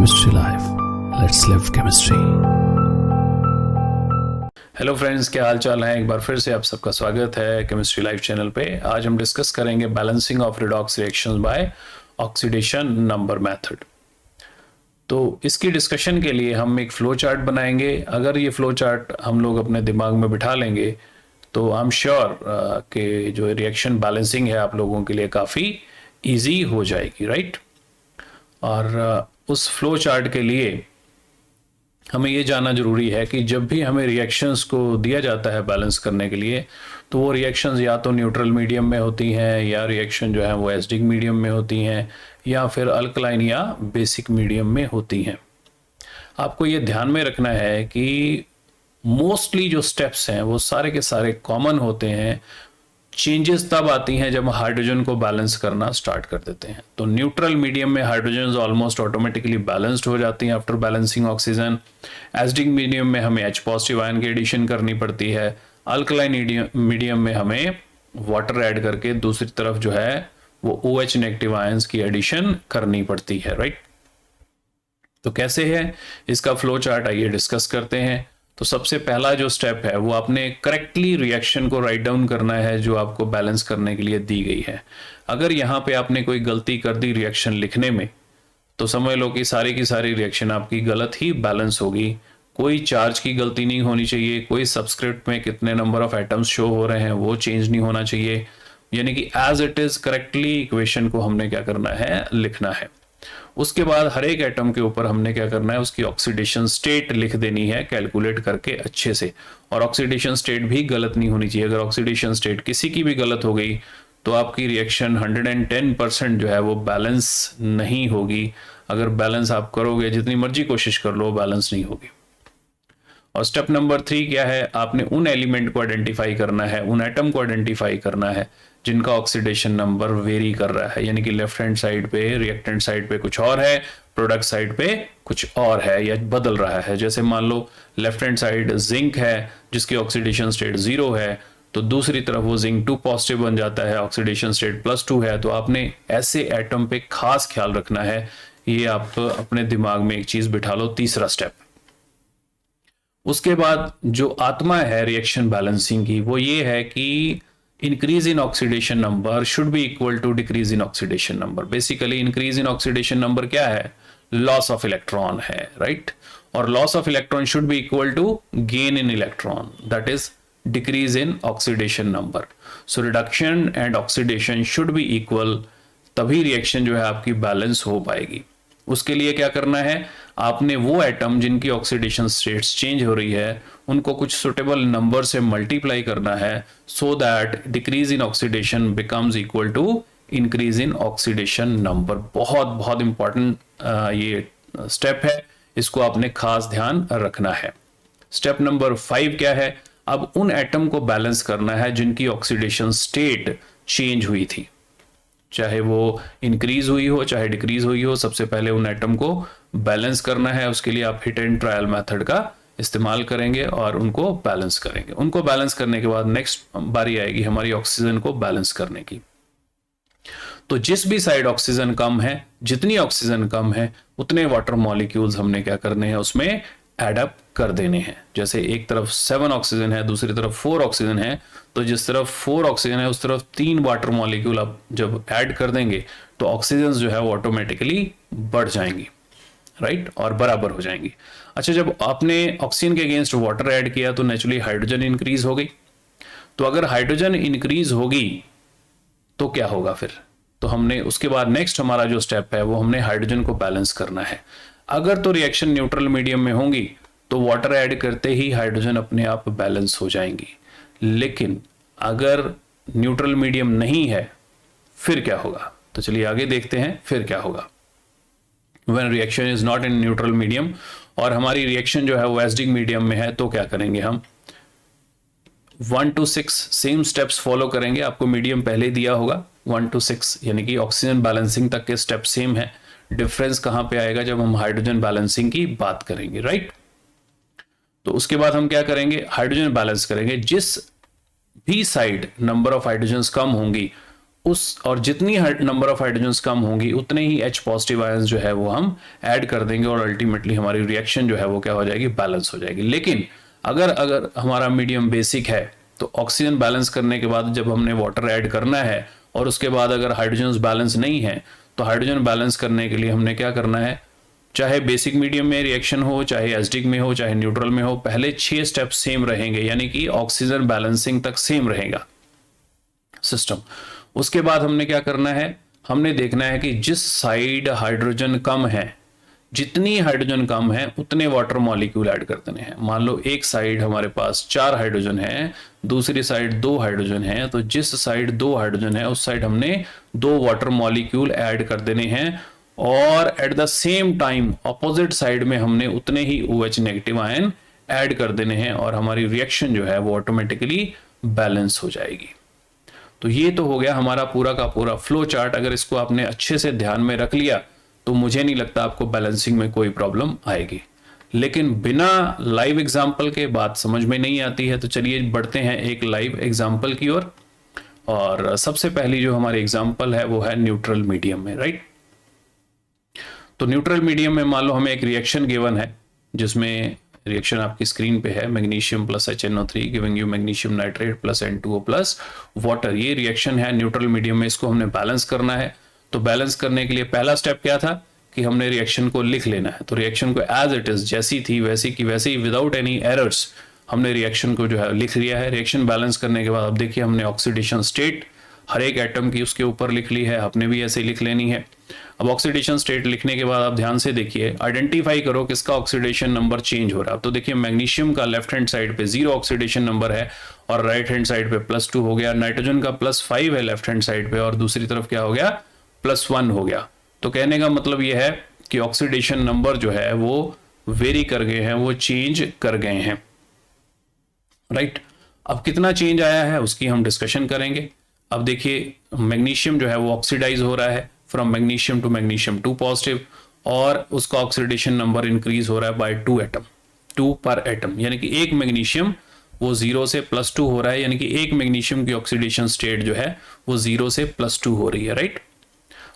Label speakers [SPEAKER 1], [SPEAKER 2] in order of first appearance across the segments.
[SPEAKER 1] Chemistry Life. Let's live chemistry.
[SPEAKER 2] Hello friends, क्या हाल चाल है। एक बार फिर से आप सबका स्वागत है केमिस्ट्री लाइव चैनल पे। आज हम डिस्कस करेंगे balancing of redox reactions by oxidation number method. तो इसकी डिस्कशन के लिए हम एक फ्लो चार्ट बनाएंगे। अगर ये फ्लो चार्ट हम लोग अपने दिमाग में बिठा लेंगे तो आई एम श्योर कि जो रिएक्शन बैलेंसिंग है आप लोगों के लिए काफ़ी ईजी हो जाएगी, राइट। और उस फ्लो चार्ट के लिए हमें ये जानना जरूरी है कि जब भी हमें रिएक्शंस को दिया जाता है बैलेंस करने के लिए, तो वो रिएक्शंस या तो न्यूट्रल मीडियम में होती हैं, या रिएक्शन जो है वो एसिडिक मीडियम में होती हैं, या फिर अल्कलाइन या बेसिक मीडियम में होती हैं। आपको ये ध्यान में रखना है कि मोस्टली जो स्टेप्स हैं वो सारे के सारे कॉमन होते हैं। चेंजेस तब आती हैं जब हाइड्रोजन को बैलेंस करना स्टार्ट कर देते हैं। तो न्यूट्रल मीडियम में हाइड्रोजन ऑलमोस्ट ऑटोमेटिकली बैलेंस्ड हो जाती हैं after balancing oxygen. Acidic medium में हमें H पॉजिटिव आयन की एडिशन करनी पड़ती है। अल्कलाइन मीडियम में हमें वाटर ऐड करके दूसरी तरफ जो है वो OH नेगेटिव आयंस की एडिशन करनी पड़ती है, राइट। तो कैसे है इसका फ्लो चार्ट, आइए डिस्कस करते हैं। तो सबसे पहला जो स्टेप है वो आपने करेक्टली रिएक्शन को राइट डाउन करना है जो आपको बैलेंस करने के लिए दी गई है। अगर यहाँ पे आपने कोई गलती कर दी रिएक्शन लिखने में, तो समझ लो कि सारी रिएक्शन आपकी गलत ही बैलेंस होगी। कोई चार्ज की गलती नहीं होनी चाहिए, कोई सबस्क्रिप्ट में कितने नंबर ऑफ एटम्स शो हो रहे हैं वो चेंज नहीं होना चाहिए। यानी कि as it is correctly equation को हमने क्या करना है, लिखना है। उसके बाद हर एक एटम के ऊपर हमने क्या करना है, उसकी ऑक्सीडेशन स्टेट लिख देनी है कैलकुलेट करके अच्छे से। और ऑक्सीडेशन स्टेट भी गलत नहीं होनी चाहिए। अगर ऑक्सीडेशन स्टेट किसी की भी गलत हो गई तो आपकी रिएक्शन 110% जो है वो बैलेंस नहीं होगी। अगर बैलेंस आप करोगे, जितनी मर्जी कोशिश कर लो, बैलेंस नहीं होगी। और स्टेप नंबर 3 क्या है, आपने उन एलिमेंट को आइडेंटिफाई करना है, उन एटम को आइडेंटिफाई करना है जिनका ऑक्सीडेशन नंबर वेरी कर रहा है। यानी कि लेफ्ट हैंड साइड पे, रिएक्टेंट साइड पे कुछ और है, प्रोडक्ट साइड पे कुछ और है या बदल रहा है। जैसे मान लो लेफ्ट हैंड साइड जिंक है जिसकी ऑक्सीडेशन स्टेट 0 है, तो दूसरी तरफ वो जिंक 2 पॉजिटिव बन जाता है, ऑक्सीडेशन स्टेट +2 है। तो आपने ऐसे एटम पे खास ख्याल रखना है। ये आप अपने दिमाग में एक चीज बिठा लो, तीसरा स्टेप। उसके बाद जो आत्मा है रिएक्शन बैलेंसिंग की वो ये है कि increase in oxidation number should be equal to decrease in oxidation number. Basically increase in oxidation number क्या है, लॉस ऑफ इलेक्ट्रॉन है, राइट। और loss of electron should be equal to gain in electron, that is decrease in oxidation number. So reduction and oxidation should be equal, तभी reaction जो है आपकी balance हो पाएगी। उसके लिए क्या करना है, आपने वो एटम जिनकी ऑक्सीडेशन स्टेट्स चेंज हो रही है उनको कुछ सुटेबल नंबर से मल्टीप्लाई करना है, so that decrease in oxidation becomes equal to increase in oxidation number. बहुत बहुत इंपॉर्टेंट ये स्टेप है, इसको आपने खास ध्यान रखना है। स्टेप नंबर 5 क्या है, अब उन एटम को बैलेंस करना है जिनकी ऑक्सीडेशन स्टेट चेंज हुई थी, चाहे वो इंक्रीज हुई हो चाहे डिक्रीज हुई हो। सबसे पहले उन एटम को बैलेंस करना है। उसके लिए आप हिट एंड ट्रायल मेथड का इस्तेमाल करेंगे और उनको बैलेंस करेंगे। उनको बैलेंस करने के बाद नेक्स्ट बारी आएगी हमारी ऑक्सीजन को बैलेंस करने की। तो जिस भी साइड ऑक्सीजन कम है, जितनी ऑक्सीजन कम है उतने वाटर मॉलिक्यूल्स हमने क्या करने हैं, उसमें एड अप कर देने हैं। जैसे एक तरफ 7 ऑक्सीजन है, दूसरी तरफ 4 ऑक्सीजन है, तो जिस तरफ 4 ऑक्सीजन है उस तरफ 3 वाटर मॉलिक्यूल आप जब ऐड कर देंगे तो ऑक्सीजन जो है वो ऑटोमेटिकली बढ़ जाएंगी, राइट, और बराबर हो जाएंगी। अच्छा, जब आपने ऑक्सीजन के अगेंस्ट वाटर ऐड किया तो नेचुरली हाइड्रोजन इंक्रीज हो गई। तो अगर हाइड्रोजन इंक्रीज होगी तो क्या होगा फिर, तो हमने उसके बाद नेक्स्ट हमारा जो स्टेप है वो हमने हाइड्रोजन को बैलेंस करना है। अगर तो रिएक्शन न्यूट्रल मीडियम में होंगी तो वाटर ऐड करते ही हाइड्रोजन अपने आप बैलेंस हो जाएंगी। लेकिन अगर न्यूट्रल मीडियम नहीं है फिर क्या होगा, तो चलिए आगे देखते हैं फिर क्या होगा। When reaction is not in neutral medium और हमारी रिएक्शन जो है वो एसिडिक मीडियम में है, तो क्या करेंगे हम 1 to 6 सेम स्टेप्स फॉलो करेंगे। आपको मीडियम पहले दिया होगा 1 to 6, यानी कि ऑक्सीजन बैलेंसिंग तक के स्टेप सेम है। डिफरेंस कहां पे आएगा, जब हम हाइड्रोजन बैलेंसिंग की बात करेंगे, राइट। तो उसके बाद हम क्या करेंगे, हाइड्रोजन बैलेंस करेंगे। जिस भी साइड नंबर ऑफ हाइड्रोजन कम होंगी उस और जितनी नंबर ऑफ हाइड्रोजन्स कम होंगी उतने ही H पॉजिटिव आयंस जो है वो हम ऐड कर देंगे और अल्टीमेटली हमारी रिएक्शन जो है वो क्या हो जाएगी, बैलेंस हो जाएगी। लेकिन अगर हमारा मीडियम बेसिक है तो ऑक्सीजन बैलेंस करने के बाद जब हमने वाटर ऐड करना है और उसके बाद अगर हाइड्रोजन्स बैलेंस नहीं है तो हाइड्रोजन बैलेंस करने के लिए हमने क्या करना है, चाहे बेसिक मीडियम में रिएक्शन हो, चाहे एसिडिक में हो, चाहे न्यूट्रल में हो, पहले 6 स्टेप सेम रहेंगे, यानी कि ऑक्सीजन बैलेंसिंग तक सेम रहेगा सिस्टम। उसके बाद हमने क्या करना है, हमने देखना है कि जिस साइड हाइड्रोजन कम है, जितनी हाइड्रोजन कम है उतने वाटर मॉलिक्यूल ऐड कर देने हैं। मान लो एक साइड हमारे पास 4 हाइड्रोजन है, दूसरी साइड 2 हाइड्रोजन है, तो जिस साइड 2 हाइड्रोजन है उस साइड हमने 2 वाटर मॉलिक्यूल ऐड कर देने हैं और at the same time opposite side में हमने उतने ही OH नेगेटिव आयन ऐड कर देने हैं और हमारी रिएक्शन जो है वो ऑटोमेटिकली बैलेंस हो जाएगी। तो ये तो हो गया हमारा पूरा का पूरा फ्लो चार्ट। अगर इसको आपने अच्छे से ध्यान में रख लिया तो मुझे नहीं लगता आपको बैलेंसिंग में कोई प्रॉब्लम आएगी। लेकिन बिना लाइव एग्जाम्पल के बात समझ में नहीं आती है। तो चलिए बढ़ते हैं एक लाइव एग्जाम्पल की ओर। और सबसे पहली जो हमारी एग्जाम्पल है वो है न्यूट्रल मीडियम में, राइट। तो न्यूट्रल मीडियम में मान लो हमें एक रिएक्शन गिवन है, जिसमें रिएक्शन आपकी स्क्रीन पे है, magnesium plus HNO3 giving you magnesium nitrate plus N2O plus water. ये रिएक्शन है न्यूट्रल मीडियम में, इसको हमने बैलेंस करना है। तो बैलेंस करने के लिए पहला स्टेप क्या था कि हमने रिएक्शन को लिख लेना है। तो रिएक्शन को एज इट इज, जैसी थी वैसी की वैसी, विदाउट एनी एरर्स हमने रिएक्शन को जो है लिख लिया है। रिएक्शन बैलेंस करने के बाद अब देखिए हमने ऑक्सीडेशन स्टेट हर एक एटम की उसके ऊपर लिख ली है, आपने भी ऐसे ही लिख लेनी है। अब ऑक्सीडेशन स्टेट लिखने के बाद आप ध्यान से देखिए, आइडेंटिफाई करो किसका ऑक्सीडेशन नंबर चेंज हो रहा है। तो देखिए मैग्नीशियम का लेफ्ट हैंड साइड पे 0 ऑक्सीडेशन नंबर है और राइट हैंड साइड पे +2 हो गया। नाइट्रोजन का +5 है लेफ्ट हैंड साइड पे और दूसरी तरफ क्या हो गया, +1 हो गया। तो कहने का मतलब यह है कि ऑक्सीडेशन नंबर जो है वो वेरी कर गए हैं, वो चेंज कर गए हैं, राइट। अब कितना चेंज आया है उसकी हम डिस्कशन करेंगे। अब देखिए मैग्नीशियम जो है वो ऑक्सीडाइज हो रहा है from magnesium two magnesium 2 positive और उसका ऑक्सीडेशन नंबर इंक्रीज हो रहा है बाय 2 एटम, 2 पर एटम, यानी कि एक मैग्नीशियम वो 0 से +2 हो रहा है, यानी कि एक मैग्नीशियम की ऑक्सीडेशन स्टेट जो है वो 0 से +2 हो रही है, राइट।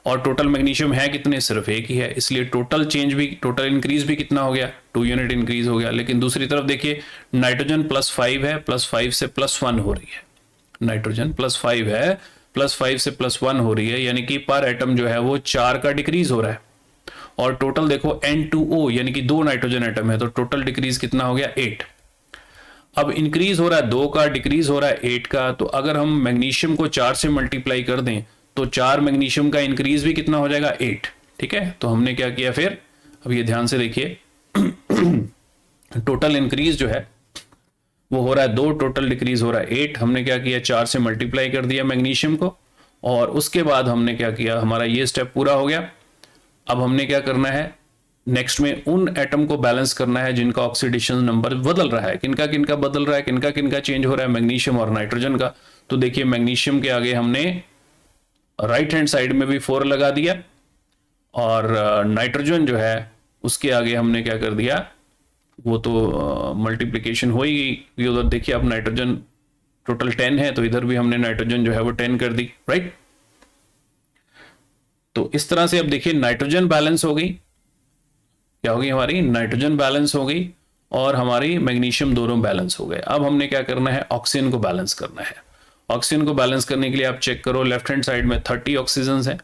[SPEAKER 2] और टोटल मैग्नीशियम है कितने, सिर्फ एक ही है, इसलिए टोटल चेंज भी, टोटल इंक्रीज भी कितना हो गया, 2 यूनिट इंक्रीज हो गया। लेकिन दूसरी तरफ देखिए नाइट्रोजन +5 है, +5 से +1 हो रही है। नाइट्रोजन +5 है, +5 से +1 हो रही है, यानी कि पर एटम जो है वो 4 का डिक्रीज हो रहा है। और टोटल देखो N2O यानी कि 2 नाइट्रोजन एटम है, तो टोटल डिक्रीज कितना हो गया, 8। अब इंक्रीज हो रहा है 2 का, डिक्रीज हो रहा है 8 का। तो अगर हम मैग्नीशियम को 4 से मल्टीप्लाई कर दें तो 4 मैग्नीशियम का इंक्रीज भी कितना हो जाएगा, 8, ठीक है। तो हमने क्या किया फिर, अब ये ध्यान से देखिए टोटल इंक्रीज जो है वो हो रहा है 2, टोटल डिक्रीज हो रहा है 8। हमने क्या किया, 4 से मल्टीप्लाई कर दिया मैग्नीशियम को और उसके बाद हमने क्या किया, हमारा ये स्टेप पूरा हो गया। अब हमने क्या करना है, नेक्स्ट में उन एटम को बैलेंस करना है जिनका ऑक्सीडेशन नंबर बदल रहा है। किनका किनका बदल रहा है, किनका किनका चेंज हो रहा है, मैग्नीशियम और नाइट्रोजन का। तो देखिए मैग्नीशियम के आगे हमने राइट हैंड साइड में भी 4 लगा दिया और नाइट्रोजन जो है उसके आगे हमने क्या कर दिया, वो तो मल्टीप्लिकेशन हो ही गई। उधर देखिए अब नाइट्रोजन टोटल 10 है तो इधर भी हमने नाइट्रोजन जो है वो 10 कर दी, राइट। तो इस तरह से अब देखिए नाइट्रोजन बैलेंस हो गई, क्या हो गई हमारी, नाइट्रोजन बैलेंस हो गई और हमारी मैग्नीशियम दोनों बैलेंस हो गए। अब हमने क्या करना है, ऑक्सीजन को बैलेंस करना है। ऑक्सीजन को बैलेंस करने के लिए आप चेक करो, लेफ्ट हैंड साइड में 30 ऑक्सीजन है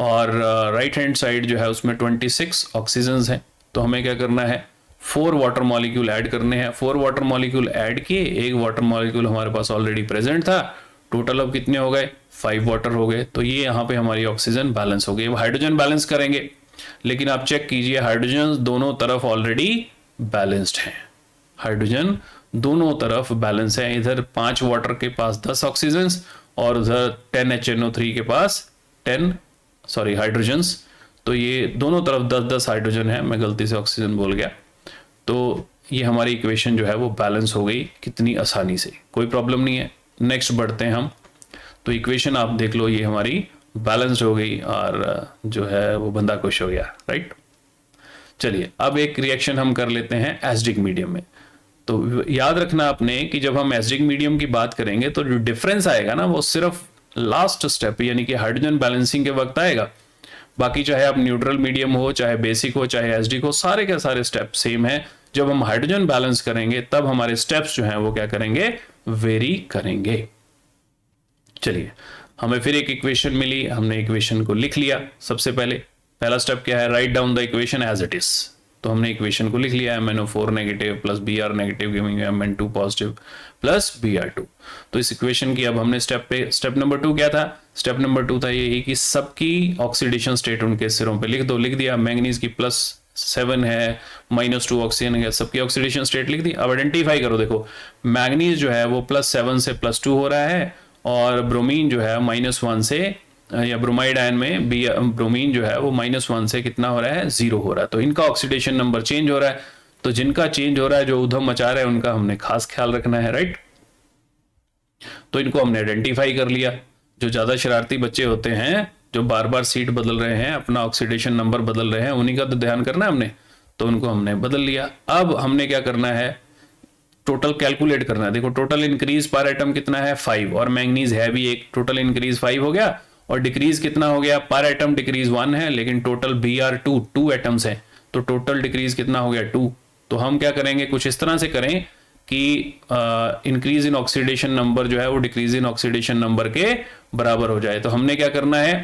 [SPEAKER 2] और राइट हैंड साइड जो है उसमें 26 ऑक्सीजन है। तो हमें क्या करना है, 4 वाटर मॉलिक्यूल ऐड करने हैं। 4 वाटर मॉलिक्यूल ऐड किए, एक वाटर मॉलिक्यूल हमारे पास ऑलरेडी प्रेजेंट था। टोटल अब कितने हो गए, 5 वाटर हो गए। तो ये यहाँ पे हमारी ऑक्सीजन बैलेंस हो गई। अब हाइड्रोजन बैलेंस करेंगे, लेकिन आप चेक कीजिए हाइड्रोजन दोनों तरफ ऑलरेडी बैलेंस्ड है। हाइड्रोजन दोनों तरफ बैलेंस है, इधर 5 वाटर के पास 10 ऑक्सीजन और उधर 10 HNO3 के पास 10 हाइड्रोजन्स। तो ये दोनों तरफ 10-10 हाइड्रोजन है, मैं गलती से ऑक्सीजन बोल गया। तो ये हमारी इक्वेशन जो है वो बैलेंस हो गई कितनी आसानी से, कोई प्रॉब्लम नहीं है। नेक्स्ट बढ़ते हैं हम। तो इक्वेशन आप देख लो, ये हमारी बैलेंस्ड हो गई और जो है वो बंदा खुश हो गया, राइट। चलिए अब एक रिएक्शन हम कर लेते हैं एसिडिक मीडियम में। तो याद रखना आपने कि जब हम एसिडिक मीडियम की बात करेंगे तो जो डिफरेंस आएगा ना वो सिर्फ लास्ट स्टेप यानी कि हाइड्रोजन बैलेंसिंग के वक्त आएगा। बाकी चाहे आप न्यूट्रल मीडियम हो, चाहे बेसिक हो, चाहे एसिडिक हो, सारे के सारे स्टेप सेम है। जब हम हाइड्रोजन बैलेंस करेंगे तब हमारे स्टेप्स जो हैं वो क्या करेंगे, वेरी करेंगे। चलिए, हमें फिर एक इक्वेशन मिली, हमने इक्वेशन को लिख लिया। सबसे पहले पहला स्टेप क्या है, write down the equation as it is. तो हमने इक्वेशन को लिख लिया, MnO4 negative plus Br negative giving Mn2 positive plus Br2। तो इस इक्वेशन की अब हमने स्टेप नंबर 2 क्या था, स्टेप नंबर 2 था ये कि सबकी ऑक्सीडेशन स्टेट उनके सिरों पे लिख दो। लिख दिया, मैंगनीज की +7 है, -2 ऑक्सीजन है, सबकी ऑक्सीडेशन स्टेट लिख दी। अब आइडेंटिफाई करो, देखो मैंगनीज जो है वो +7 से +2 हो रहा है, और ब्रोमीन जो है -1 से, या ब्रोमाइड आयन में ब्रोमीन जो है वो -1 से कितना हो रहा है, 0 हो रहा है। तो इनका ऑक्सीडेशन नंबर चेंज हो रहा है। तो जिनका चेंज हो रहा है, जो उधम मचा रहा है, उनका हमने खास ख्याल रखना है, राइट। तो इनको हमने आइडेंटिफाई कर लिया। जो ज्यादा शरारती बच्चे होते हैं, जो बार बार सीट बदल रहे हैं, अपना ऑक्सीडेशन नंबर बदल रहे हैं, उन्हीं का तो ध्यान करना है हमने। तो उनको हमने बदल लिया। अब हमने क्या करना है, टोटल कैलकुलेट करना है। देखो टोटल इंक्रीज पर एटम कितना है, 5, और मैंगनीज है भी एक, टोटल इंक्रीज 5 हो गया, और डिक्रीज कितना हो गया, पर एटम डिक्रीज 1 है, लेकिन टोटल Br2 2 एटम्स हैं, तो टोटल डिक्रीज कितना हो गया, 2। तो हम क्या करेंगे, कुछ इस तरह से करें कि इंक्रीज इन ऑक्सीडेशन नंबर जो है वो डिक्रीज इन ऑक्सीडेशन नंबर के बराबर हो जाए। तो हमने क्या करना है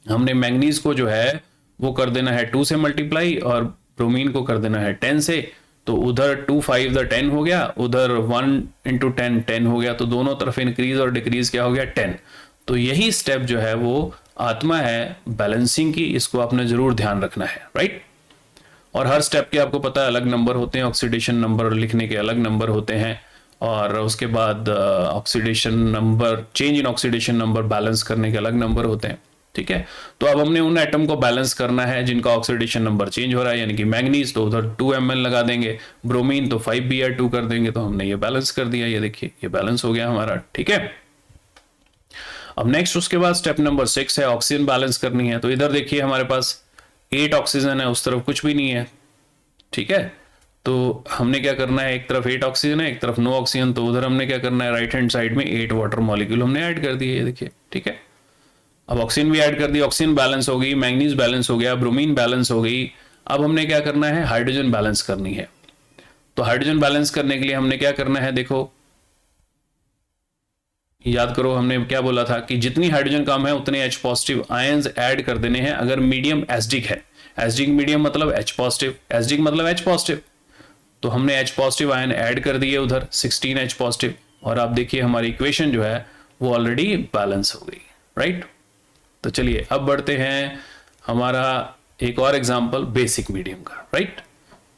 [SPEAKER 2] हमने मैंगनीज को जो है वो कर देना है 2 से मल्टीप्लाई, और ब्रोमीन को कर देना है 10 से। तो उधर 2 5 द 10 हो गया, उधर 1 × 10 10 हो गया। तो दोनों तरफ इंक्रीज और डिक्रीज क्या हो गया, 10। तो यही स्टेप जो है वो आत्मा है बैलेंसिंग की, इसको आपने जरूर ध्यान रखना है, राइट। और हर स्टेप के आपको पता है अलग नंबर होते हैं, ऑक्सीडेशन नंबर लिखने के अलग नंबर होते हैं, और उसके बाद oxidation number, change in oxidation number balance करने के अलग नंबर होते हैं, ठीक है। तो अब हमने उन एटम को बैलेंस करना है जिनका ऑक्सीडेशन नंबर चेंज हो रहा है, यानी कि मैंगनीज तो उधर 2 Mn लगा देंगे, ब्रोमीन तो 5 Br2 कर देंगे। तो हमने ये बैलेंस कर दिया, ये देखिए ये बैलेंस हो गया हमारा, ठीक है। अब नेक्स्ट उसके बाद स्टेप नंबर 6 है, ऑक्सीजन बैलेंस करनी है। तो इधर देखिए हमारे पास 8 ऑक्सीजन है, उस तरफ कुछ भी नहीं है, ठीक है। तो हमने क्या करना है, एक तरफ 8 ऑक्सीजन है, एक तरफ 9 ऑक्सीजन। तो उधर हमने क्या करना है, राइट हैंड साइड में 8 वाटर मॉलिक्यूल हमने ऐड कर दिए, ये देखिए, ठीक है। अब ऑक्सीजन भी ऐड कर दी, ऑक्सीजन बैलेंस हो गई, मैंगनीज बैलेंस हो गया, ब्रोमीन बैलेंस हो गई। अब हमने क्या करना है, हाइड्रोजन बैलेंस करनी है। तो हाइड्रोजन बैलेंस करने के लिए हमने क्या करना है, देखो याद करो हमने क्या बोला था कि जितनी हाइड्रोजन कम है उतने H पॉजिटिव आयंस ऐड कर देने हैं अगर मीडियम एसिडिक है। एसिडिक मीडियम मतलब H पॉजिटिव, एसिडिक मतलब H पॉजिटिव। तो हमने H पॉजिटिव आयन ऐड कर दिए उधर 16 H पॉजिटिव, और आप देखिए हमारी इक्वेशन जो है वो ऑलरेडी बैलेंस हो गई, राइट। तो चलिए अब बढ़ते हैं हमारा एक और एग्जांपल बेसिक मीडियम का, राइट।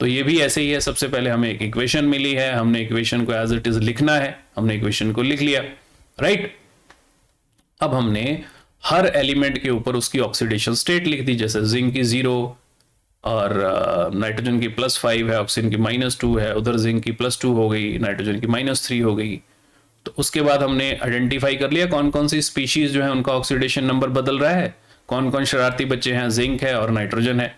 [SPEAKER 2] तो ये भी ऐसे ही है, सबसे पहले हमें एक इक्वेशन मिली है, हमने इक्वेशन को एज इट इज लिखना है, हमने इक्वेशन को लिख लिया, राइट। अब हमने हर एलिमेंट के ऊपर उसकी ऑक्सीडेशन स्टेट लिख दी, जैसे जिंक की 0 और नाइट्रोजन की +5 है, ऑक्सीजन की -2 है, उधर जिंक की +2 हो गई, नाइट्रोजन की -3 हो गई। तो उसके बाद हमने आइडेंटिफाई कर लिया कौन कौन सी स्पीशीज जो है उनका ऑक्सीडेशन नंबर बदल रहा है, कौन कौन शरारती बच्चे हैं, जिंक है और नाइट्रोजन है।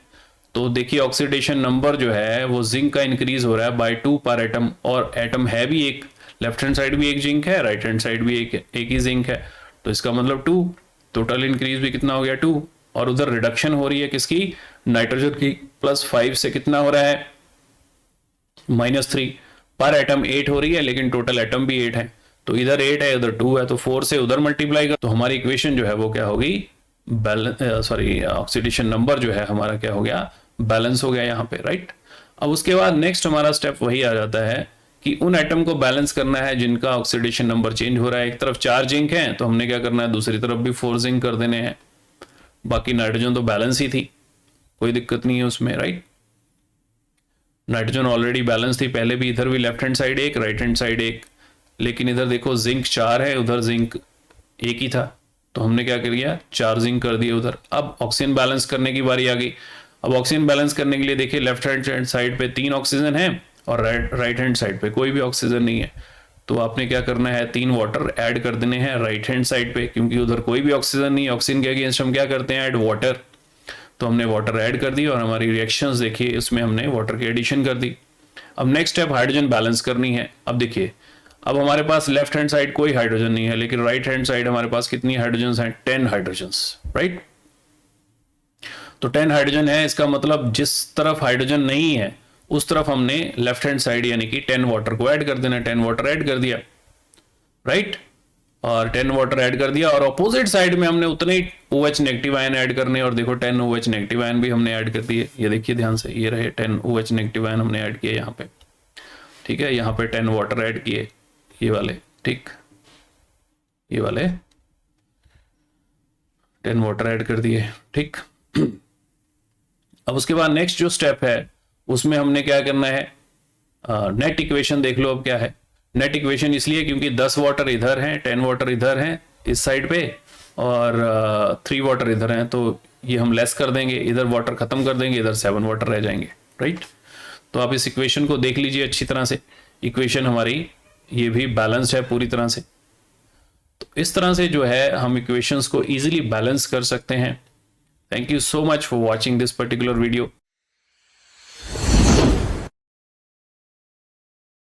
[SPEAKER 2] तो देखिए ऑक्सीडेशन नंबर जो है वो जिंक का इंक्रीज हो रहा है बाय 2 पर एटम, और एटम है भी एक, लेफ्ट हैंड साइड भी एक जिंक है, राइट हैंड साइड भी एक ही जिंक है। तो इसका मतलब 2, टोटल इंक्रीज भी कितना हो गया 2, और उधर रिडक्शन हो रही है किसकी, नाइट्रोजन की +5 से कितना हो रहा है, -3। पर एटम 8 हो रही है, लेकिन टोटल एटम भी 8 है। तो इधर 8 है, इधर 2 है, तो 4 से उधर मल्टीप्लाई कर, तो हमारी इक्वेशन जो है वो क्या होगी, ऑक्सीडेशन नंबर जो है हमारा क्या हो गया, बैलेंस हो गया यहाँ पे, राइट। अब उसके बाद नेक्स्ट हमारा स्टेप वही आ जाता है कि उन एटम को बैलेंस करना है जिनका ऑक्सीडेशन नंबर चेंज हो रहा है। एक तरफ 4 जिंक हैं तो हमने क्या करना है, दूसरी तरफ भी 4 जिंक कर देने हैं। बाकी नाइट्रोजन तो बैलेंस ही थी, कोई दिक्कत नहीं है उसमें, राइट। नाइट्रोजन ऑलरेडी बैलेंस थी पहले भी, इधर भी लेफ्ट हैंड साइड एक, राइट हैंड साइड एक। लेकिन इधर देखो जिंक 4 है, उधर जिंक 1 ही था, तो हमने क्या कर दिया, 4 जिंक कर दिए उधर। अब ऑक्सीजन बैलेंस करने की बारी आ गई। अब ऑक्सीजन बैलेंस करने के लिए देखिए लेफ्ट हैंड साइड पे 3 ऑक्सीजन है और राइट हैंड साइड पे कोई भी ऑक्सीजन नहीं है। तो आपने क्या करना है, 3 वाटर ऐड कर देने हैं राइट हैंड साइड पे, क्योंकि उधर कोई भी ऑक्सीजन नहीं है। ऑक्सीजन के अगेंस्ट हम क्या करते हैं, ऐड वाटर। तो हमने वाटर ऐड कर दी और हमारी रिएक्शंस देखिए इसमें हमने वाटर की एडिशन कर दी। अब नेक्स्ट स्टेप हाइड्रोजन बैलेंस करनी है। अब देखिए अब हमारे पास लेफ्ट हैंड साइड कोई हाइड्रोजन नहीं है, लेकिन राइट हैंड साइड हमारे पास कितनी हाइड्रोजन हैं? 10 हाइड्रोजन, राइट। तो 10 हाइड्रोजन है, इसका मतलब जिस तरफ हाइड्रोजन नहीं है उस तरफ हमने लेफ्ट हैंड साइड यानी कि 10 वाटर को ऐड कर देना। 10 वाटर ऐड कर दिया, राइट, और 10 वाटर ऐड कर दिया, और ऑपोजिट साइड में हमने उतने ही OH नेगेटिव आयन ऐड करने, और देखो 10 OH नेगेटिव आयन भी हमने ऐड कर दिए। ये देखिए ध्यान से, ये रहे 10 OH नेगेटिव आयन हमने ऐड किए यहाँ पे, ठीक है। यहाँ पे 10 वाटर ऐड किए, ये वाले, ठीक, ये वाले 10 वाटर ऐड कर दिए, ठीक। अब उसके बाद नेक्स्ट जो स्टेप है उसमें हमने क्या करना है, नेट इक्वेशन देख लो अब क्या है। नेट इक्वेशन इसलिए क्योंकि 10 वाटर इधर हैं, 10 वाटर इधर हैं इस साइड पे, और 3 वाटर इधर हैं, तो ये हम लेस कर देंगे, इधर वाटर खत्म कर देंगे, इधर 7 वाटर रह जाएंगे, राइट। तो आप इस इक्वेशन को देख लीजिए अच्छी तरह से। इक्वेशन हमारी ये भी बैलेंस्ड है पूरी तरह से। तो इस तरह से जो है हम इक्वेशंस को इजीली बैलेंस कर सकते हैं। Thank you so much for watching this particular video.